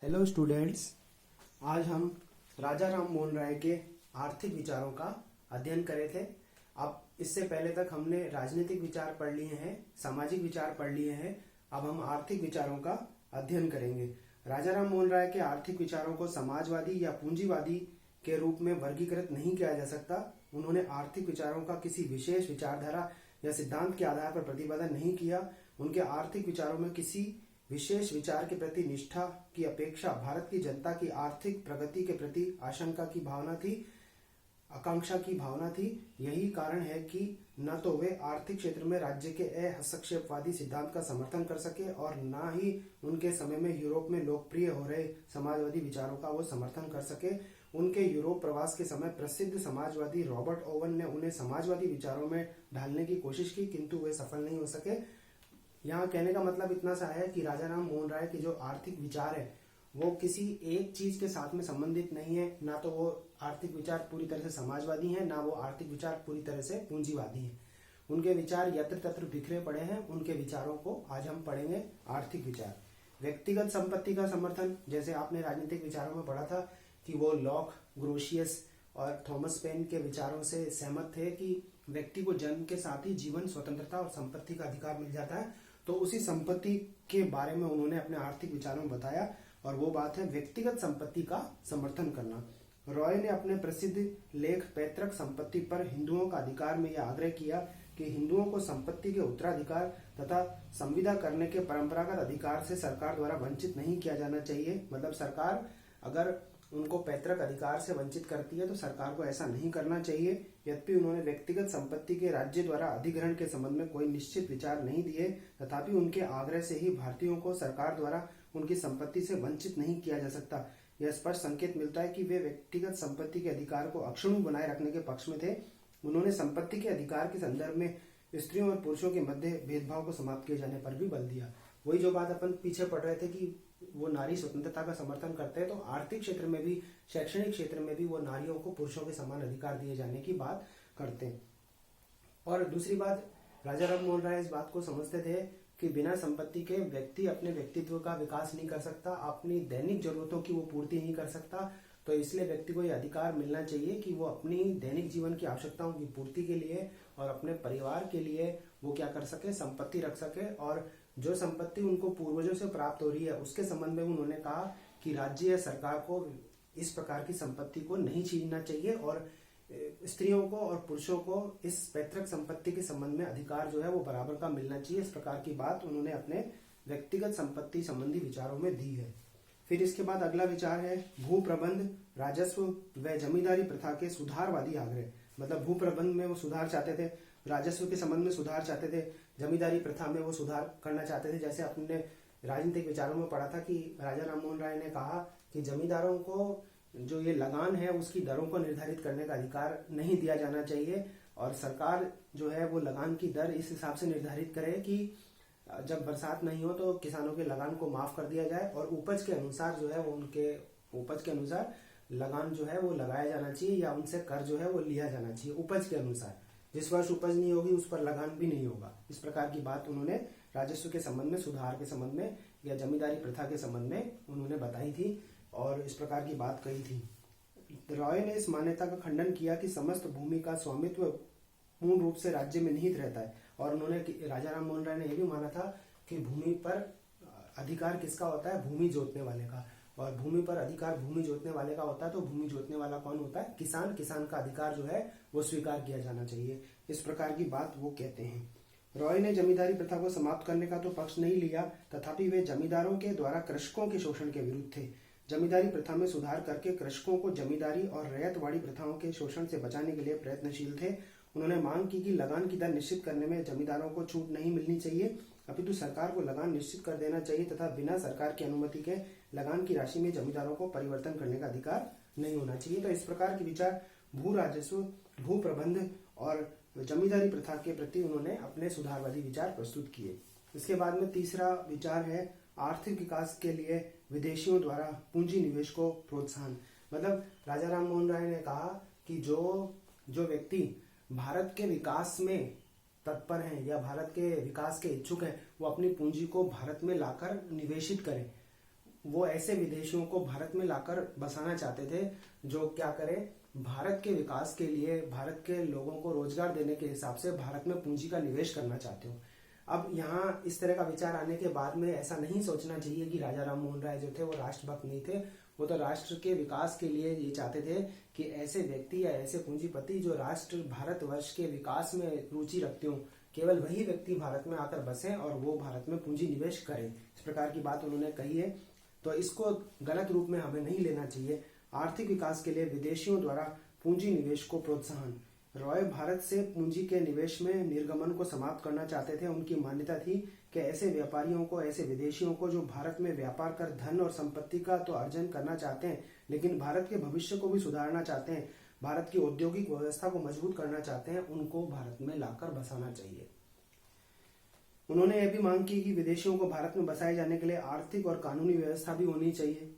Hello students. आज हम राजा राम मोहन राय के आर्थिक विचारों का अध्ययन करे थे। अब इससे पहले तक हमने राजनीतिक विचार पढ़ लिए हैं, सामाजिक विचार पढ़ लिए हैं। अब हम आर्थिक विचारों का अध्ययन करेंगे। राजा राम मोहन राय के आर्थिक विचारों को समाजवादी या पूंजीवादी के रूप में वर्गीकृत नहीं किया जा सकता। उन्होंने आर्थिक विचारों का किसी विशेष विचारधारा या सिद्धांत के आधार पर प्रतिपादन नहीं किया। उनके आर्थिक विचारों में किसी विशेष विचार के प्रति निष्ठा की अपेक्षा भारत की जनता की आर्थिक प्रगति के प्रति आकांक्षा की भावना थी। यही कारण है कि न तो वे आर्थिक क्षेत्र में राज्य के हस्तक्षेपवादी सिद्धांत का समर्थन कर सके और न ही उनके समय में यूरोप में लोकप्रिय हो रहे समाजवादी विचारों का वो समर्थन कर सके। उनके यूरोप प्रवास के समय प्रसिद्ध समाजवादी रॉबर्ट ओवन ने उन्हें समाजवादी विचारों में ढालने की कोशिश की, किंतु वे सफल नहीं हो सके। यहाँ कहने का मतलब इतना सा है कि राजा राम मोहन राय के जो आर्थिक विचार है वो किसी एक चीज के साथ में संबंधित नहीं है। ना तो वो आर्थिक विचार पूरी तरह से समाजवादी है, ना वो आर्थिक विचार पूरी तरह से पूंजीवादी है। उनके विचार यत्र तत्र बिखरे पड़े हैं। उनके विचारों को आज हम पढ़ेंगे। आर्थिक विचार, व्यक्तिगत संपत्ति का समर्थन। जैसे आपने राजनीतिक विचारों में पढ़ा था कि वो लॉक, ग्रोशियस और थॉमस पेन के विचारों से सहमत थे कि व्यक्ति को जन्म के साथ ही जीवन, स्वतंत्रता और संपत्ति का अधिकार मिल जाता है। तो उसी संपत्ति के बारे में उन्होंने अपने आर्थिक विचारों में बताया, और वो बात है व्यक्तिगत संपत्ति का समर्थन करना। रॉय ने अपने प्रसिद्ध लेख पैतृक संपत्ति पर हिंदुओं का अधिकार में यह आग्रह किया कि हिंदुओं को संपत्ति के उत्तराधिकार तथा संविदा करने के परंपरागत अधिकार से सरकार द्वारा वंचित नहीं किया जाना चाहिए। मतलब सरकार अगर उनको पैतृक अधिकार से वंचित करती है तो सरकार को ऐसा नहीं करना चाहिए। यद्यपि उन्होंने व्यक्तिगत संपत्ति के राज्य द्वारा अधिग्रहण के संबंध में कोई निश्चित विचार नहीं दिए, तथापि उनके आग्रह से ही भारतीयों को सरकार द्वारा उनकी संपत्ति से वंचित नहीं किया जा सकता। यह स्पष्ट संकेत मिलता है कि वे व्यक्तिगत संपत्ति के अधिकार को अक्षुण्ण बनाए रखने के पक्ष में थे। उन्होंने संपत्ति के अधिकार के संदर्भ में स्त्रियों और पुरुषों के मध्य भेदभाव को समाप्त किए जाने पर भी बल दिया। वही जो बात अपन पीछे पढ़ रहे थे कि वो नारी स्वतंत्रता का समर्थन करते हैं, तो आर्थिक क्षेत्र में भी, शैक्षणिक क्षेत्र में भी वो नारियों को पुरुषों के समान अधिकार दिए जाने की बात करते हैं। और दूसरी बात, राजा राम मोहन राय इस बात को समझते थे कि बिना संपत्ति के व्यक्ति अपने व्यक्तित्व का विकास नहीं कर सकता, अपनी दैनिक जरूरतों की वो पूर्ति नहीं कर सकता। तो इसलिए व्यक्ति को यह अधिकार मिलना चाहिए कि वो अपनी दैनिक जीवन की आवश्यकताओं की पूर्ति के लिए और अपने परिवार के लिए वो क्या कर सके, संपत्ति रख सके। और जो संपत्ति उनको पूर्वजों से प्राप्त हो रही है उसके संबंध में उन्होंने कहा कि राज्य या सरकार को इस प्रकार की संपत्ति को नहीं छीनना चाहिए, और स्त्रियों को और पुरुषों को इस पैतृक संपत्ति के संबंध में अधिकार जो है वो बराबर का मिलना चाहिए। इस प्रकार की बात उन्होंने अपने व्यक्तिगत संपत्ति संबंधी विचारों में दी है। फिर इसके बाद अगला विचार है भू प्रबंध, राजस्व व जमींदारी प्रथा के सुधारवादी आग्रह। मतलब भू प्रबंध में वो सुधार चाहते थे, राजस्व के संबंध में सुधार चाहते थे, जमींदारी प्रथा में वो सुधार करना चाहते थे। जैसे अपने राजनीतिक विचारों में पढ़ा था कि राजा राम मोहन राय ने कहा कि जमींदारों को जो ये लगान है उसकी दरों को निर्धारित करने का अधिकार नहीं दिया जाना चाहिए, और सरकार जो है वो लगान की दर इस हिसाब से निर्धारित करे कि जब बरसात नहीं हो तो किसानों के लगान को माफ कर दिया जाए, और उपज के अनुसार जो है वो उनके उपज के अनुसार लगान जो है वो लगाया जाना चाहिए, या उनसे कर जो है वो लिया जाना चाहिए उपज के अनुसार। जिस वर्ष उपज नहीं होगी उस पर लगान भी नहीं होगा। इस प्रकार की बात उन्होंने राजस्व के संबंध में, सुधार के संबंध में या जमींदारी प्रथा के संबंध में उन्होंने बताई थी और इस प्रकार की बात कही थी। रॉय ने इस मान्यता का खंडन किया कि समस्त भूमि का स्वामित्व पूर्ण रूप से राज्य में निहित रहता है, और उन्होंने राजा राम मोहन राय ने यह भी माना था कि भूमि पर अधिकार किसका होता है, भूमि जोतने वाले का, और भूमि पर अधिकार भूमि जोतने वाले का होता है। तो भूमि जोतने वाला कौन होता है, किसान। किसान का अधिकार जो है वो स्वीकार किया जाना चाहिए। इस प्रकार की बात वो कहते हैं। रॉय ने जमींदारी प्रथा को समाप्त करने का तो पक्ष नहीं लिया, तथापि वे जमींदारों के द्वारा कृषकों के शोषण के विरुद्ध थे। जमींदारी प्रथा में सुधार करके कृषकों को जमींदारी और रैयतवाड़ी प्रथाओं के शोषण से बचाने के लिए प्रयत्नशील थे। उन्होंने मांग की कि लगान की दर निश्चित करने में जमींदारों को छूट नहीं मिलनी चाहिए, अपितु सरकार को लगान निश्चित कर देना चाहिए तथा बिना सरकार की अनुमति के लगान की राशि में जमींदारों को परिवर्तन करने का अधिकार नहीं होना चाहिए। तो इस प्रकार के विचार भू राजस्व, भू प्रबंध और जमींदारी प्रथा के प्रति उन्होंने अपने सुधारवादी विचार प्रस्तुत किए। इसके बाद में तीसरा विचार है आर्थिक विकास के लिए विदेशियों द्वारा पूंजी निवेश को प्रोत्साहन। मतलब राजा राम मोहन राय ने कहा कि जो व्यक्ति भारत के विकास में तत्पर हैं या भारत के विकास के इच्छुक हैं वो अपनी पूंजी को भारत में लाकर निवेशित करें। वो ऐसे विदेशियों को भारत में लाकर बसाना चाहते थे जो क्या करे, भारत के विकास के लिए, भारत के लोगों को रोजगार देने के हिसाब से भारत में पूंजी का निवेश करना चाहते हो। अब यहाँ इस तरह का विचार आने के बाद में ऐसा नहीं सोचना चाहिए कि राजा राम मोहन राय जो थे वो राष्ट्रभक्त नहीं थे। वो तो राष्ट्र के विकास के लिए ये चाहते थे कि ऐसे व्यक्ति या ऐसे पूंजीपति जो राष्ट्र भारतवर्ष के विकास में रुचि रखते हो, केवल वही व्यक्ति भारत में आकर बसे और वो भारत में पूंजी निवेश करें। इस प्रकार की बात उन्होंने कही है। तो इसको गलत रूप में हमें नहीं लेना चाहिए। आर्थिक विकास के लिए विदेशियों द्वारा पूंजी निवेश को प्रोत्साहन। रॉय भारत से पूंजी के निवेश में निर्गमन को समाप्त करना चाहते थे। उनकी मान्यता थी कि ऐसे व्यापारियों को, ऐसे विदेशियों को जो भारत में व्यापार कर धन और संपत्ति का तो अर्जन करना चाहते हैं, लेकिन भारत के भविष्य को भी सुधारना चाहते हैं, भारत की औद्योगिक व्यवस्था को मजबूत करना चाहते हैं, उनको भारत में लाकर बसाना चाहिए। उन्होंने यह भी मांग की कि विदेशियों को भारत में बसाए जाने के लिए आर्थिक और कानूनी व्यवस्था भी होनी चाहिए।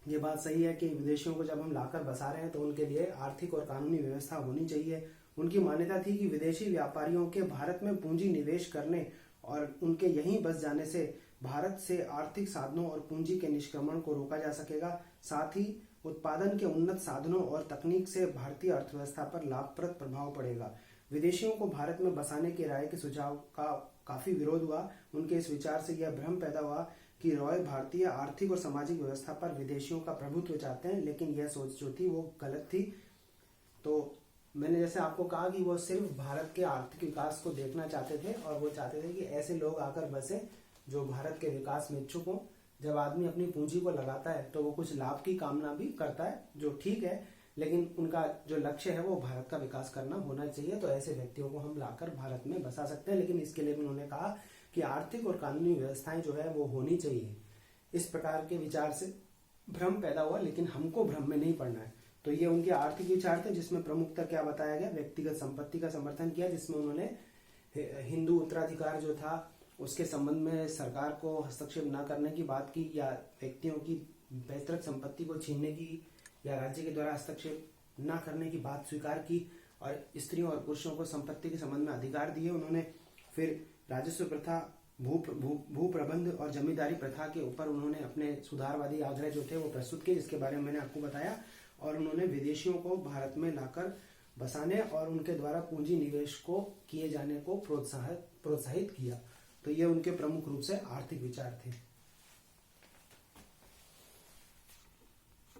ये बात सही है कि विदेशियों को जब हम लाकर बसा रहे हैं तो उनके लिए आर्थिक और कानूनी व्यवस्था होनी चाहिए। उनकी मान्यता थी कि विदेशी व्यापारियों के भारत में पूंजी निवेश करने और उनके यहीं बस जाने से भारत से आर्थिक साधनों और पूंजी के निष्क्रमण को रोका जा सकेगा। साथ ही उत्पादन के उन्नत साधनों और तकनीक से भारतीय अर्थव्यवस्था पर लाभप्रद प्रभाव पड़ेगा। विदेशियों को भारत में बसाने के राय के सुझाव का काफी विरोध हुआ। उनके इस विचार से यह भ्रम पैदा हुआ कि रॉय भारतीय आर्थिक और सामाजिक व्यवस्था पर विदेशियों का प्रभुत्व चाहते हैं, लेकिन यह सोच जो थी वो गलत थी। तो मैंने जैसे आपको कहा कि वो सिर्फ भारत के आर्थिक विकास को देखना चाहते थे और वो चाहते थे कि ऐसे लोग आकर बसे जो भारत के विकास में इच्छुक हों। जब आदमी अपनी पूंजी को लगाता है तो वो कुछ लाभ की कामना भी करता है, जो ठीक है, लेकिन उनका जो लक्ष्य है वो भारत का विकास करना होना चाहिए। तो ऐसे व्यक्तियों को हम लाकर भारत में बसा सकते हैं, लेकिन इसके लिए भी उन्होंने कहा कि आर्थिक और कानूनी व्यवस्थाएं जो है वो होनी चाहिए। इस प्रकार के विचार से भ्रम पैदा हुआ, लेकिन हमको भ्रम में नहीं पड़ना है। तो ये उनके आर्थिक विचार थे, जिसमें प्रमुखता क्या बताया गया, व्यक्तिगत संपत्ति का समर्थन किया, जिसमें उन्होंने हिंदू उत्तराधिकार जो था उसके संबंध में सरकार को हस्तक्षेप न करने की बात की, या व्यक्तियों की पैतृक संपत्ति को छीनने की या राज्य के द्वारा हस्तक्षेप न करने की बात स्वीकार की, और स्त्रियों और पुरुषों को संपत्ति के संबंध में अधिकार दिए उन्होंने। फिर राजस्व प्रथा, भू प्रबंध और जमींदारी प्रथा के ऊपर उन्होंने अपने सुधारवादी आग्रह जो थे वो प्रस्तुत किए, जिसके बारे में मैंने आपको बताया। और उन्होंने विदेशियों को भारत में लाकर बसाने और उनके द्वारा पूंजी निवेश को किए जाने को प्रोत्साहित किया। तो ये उनके प्रमुख रूप से आर्थिक विचार थे।